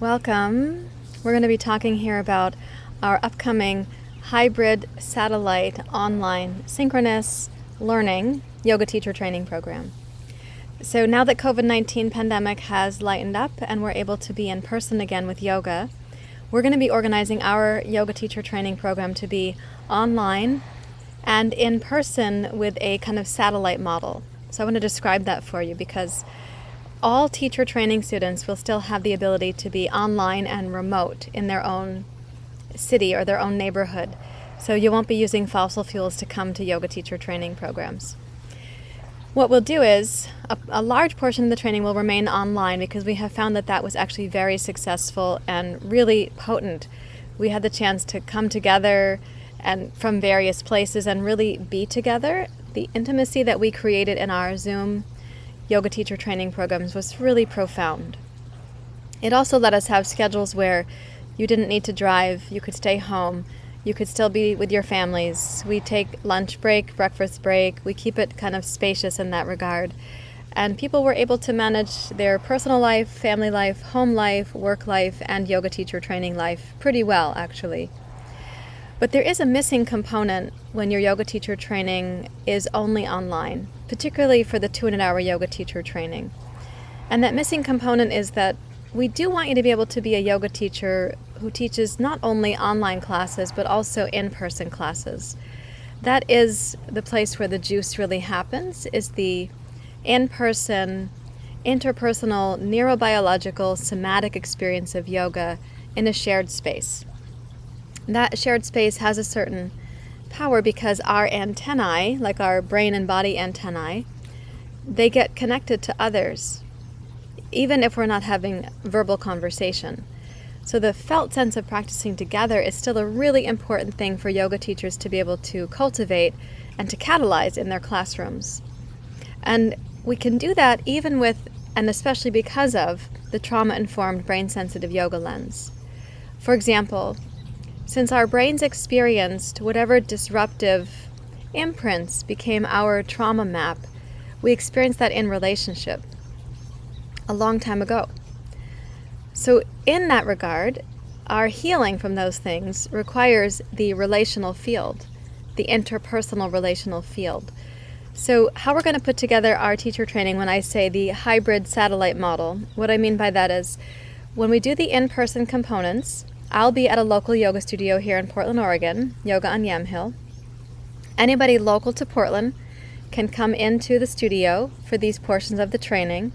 Welcome. We're going to be talking here about our upcoming hybrid satellite online synchronous learning yoga teacher training program. So now that COVID-19 pandemic has lightened up and we're able to be in person again with yoga, we're going to be organizing our yoga teacher training program to be online and in person with a kind of satellite model. So I want to describe that for you because all teacher training students will still have the ability to be online and remote in their own city or their own neighborhood. So you won't be using fossil fuels to come to yoga teacher training programs. What we'll do is a large portion of the training will remain online because we have found that that was actually very successful and really potent. We had the chance to come together and from various places and really be together. The intimacy that we created in our Zoom yoga teacher training programs was really profound. It also let us have schedules where you didn't need to drive, you could stay home, you could still be with your families. We take lunch break, breakfast break, we keep it kind of spacious in that regard. And people were able to manage their personal life, family life, home life, work life, and yoga teacher training life pretty well, actually. But there is a missing component when your yoga teacher training is only online, particularly for the 200-hour yoga teacher training. And that missing component is that we do want you to be able to be a yoga teacher who teaches not only online classes, but also in-person classes. That is the place where the juice really happens, is the in-person, interpersonal, neurobiological, somatic experience of yoga in a shared space. That shared space has a certain power because our antennae, like our brain and body antennae, they get connected to others, even if we're not having verbal conversation. So the felt sense of practicing together is still a really important thing for yoga teachers to be able to cultivate and to catalyze in their classrooms. And we can do that even with, and especially because of, the trauma-informed brain-sensitive yoga lens. For example, since our brains experienced whatever disruptive imprints became our trauma map, we experienced that in relationship a long time ago. So in that regard, our healing from those things requires the relational field, the interpersonal relational field. So how we're going to put together our teacher training when I say the hybrid satellite model, what I mean by that is when we do the in-person components, I'll be at a local yoga studio here in Portland, Oregon, Yoga on Yamhill. Anybody local to Portland can come into the studio for these portions of the training.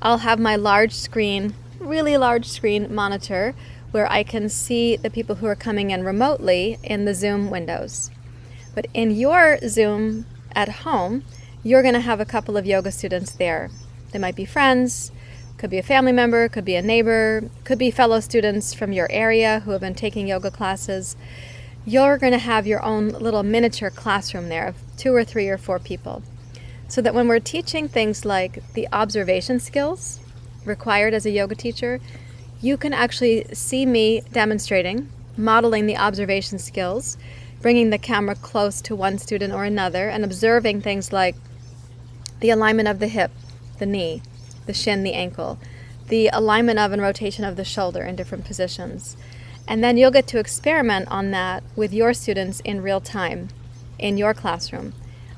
I'll have my large screen, really large screen monitor where I can see the people who are coming in remotely in the Zoom windows. But in your Zoom at home, you're going to have a couple of yoga students there. They might be friends, could be a family member, could be a neighbor, could be fellow students from your area who have been taking yoga classes. You're going to have your own little miniature classroom there of 2 or 3 or 4 people. So that when we're teaching things like the observation skills required as a yoga teacher, you can actually see me demonstrating, modeling the observation skills, bringing the camera close to one student or another, and observing things like the alignment of the hip, the knee, the shin, the ankle, the alignment of and rotation of the shoulder in different positions. And then you'll get to experiment on that with your students in real time in your classroom.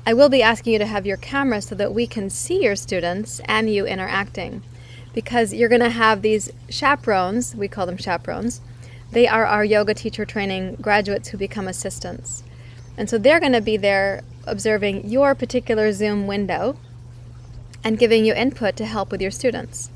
I will be asking you to have your camera so that we can see your students and you interacting, because you're going to have these chaperones, we call them chaperones. They are our yoga teacher training graduates who become assistants. And so they're going to be there observing your particular Zoom window and giving you input to help with your students.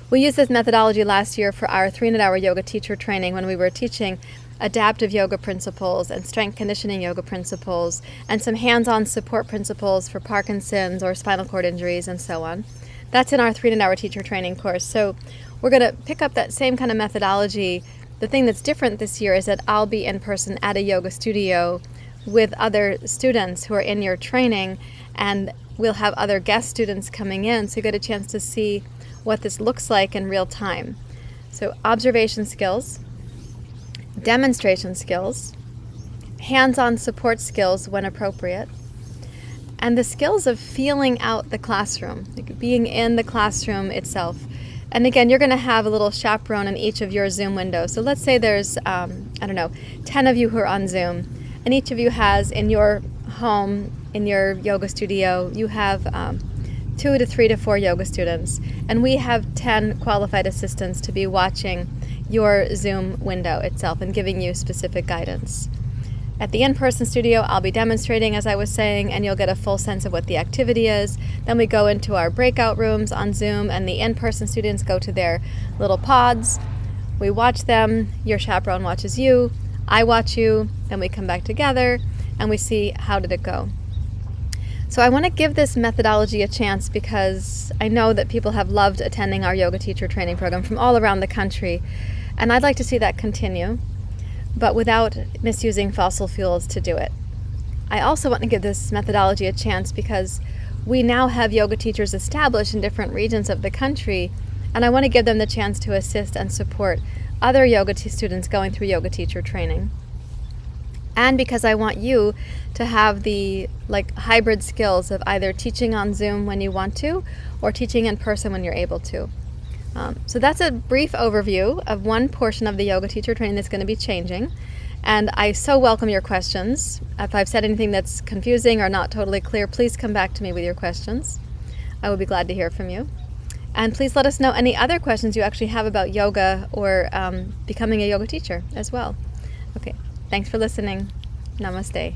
We used this methodology last year for our 300-hour yoga teacher training when we were teaching adaptive yoga principles and strength conditioning yoga principles and some hands-on support principles for Parkinson's or spinal cord injuries and so on. That's in our 300-hour teacher training course. So we're going to pick up that same kind of methodology. The thing that's different this year is that I'll be in person at a yoga studio with other students who are in your training, and we'll have other guest students coming in, so you get a chance to see what this looks like in real time. So observation skills, demonstration skills, hands-on support skills when appropriate, and the skills of feeling out the classroom, like being in the classroom itself. And again, you're going to have a little chaperone in each of your Zoom windows. So let's say there's, 10 of you who are on Zoom, and each of you has in your home, in your yoga studio, you have 2 to 3 to 4 yoga students. And we have 10 qualified assistants to be watching your Zoom window itself and giving you specific guidance. At the in-person studio, I'll be demonstrating, as I was saying, and you'll get a full sense of what the activity is. Then we go into our breakout rooms on Zoom, and the in-person students go to their little pods. We watch them, your chaperone watches you, I watch you, then we come back together, and we see how did it go. So I want to give this methodology a chance because I know that people have loved attending our yoga teacher training program from all around the country, and I'd like to see that continue, but without misusing fossil fuels to do it. I also want to give this methodology a chance because we now have yoga teachers established in different regions of the country, and I want to give them the chance to assist and support other yoga students going through yoga teacher training. And because I want you to have the hybrid skills of either teaching on Zoom when you want to or teaching in person when you're able to. So that's a brief overview of one portion of the yoga teacher training that's going to be changing. And I so welcome your questions. If I've said anything that's confusing or not totally clear, please come back to me with your questions. I will be glad to hear from you. And please let us know any other questions you actually have about yoga or becoming a yoga teacher as well. Okay, thanks for listening. Namaste.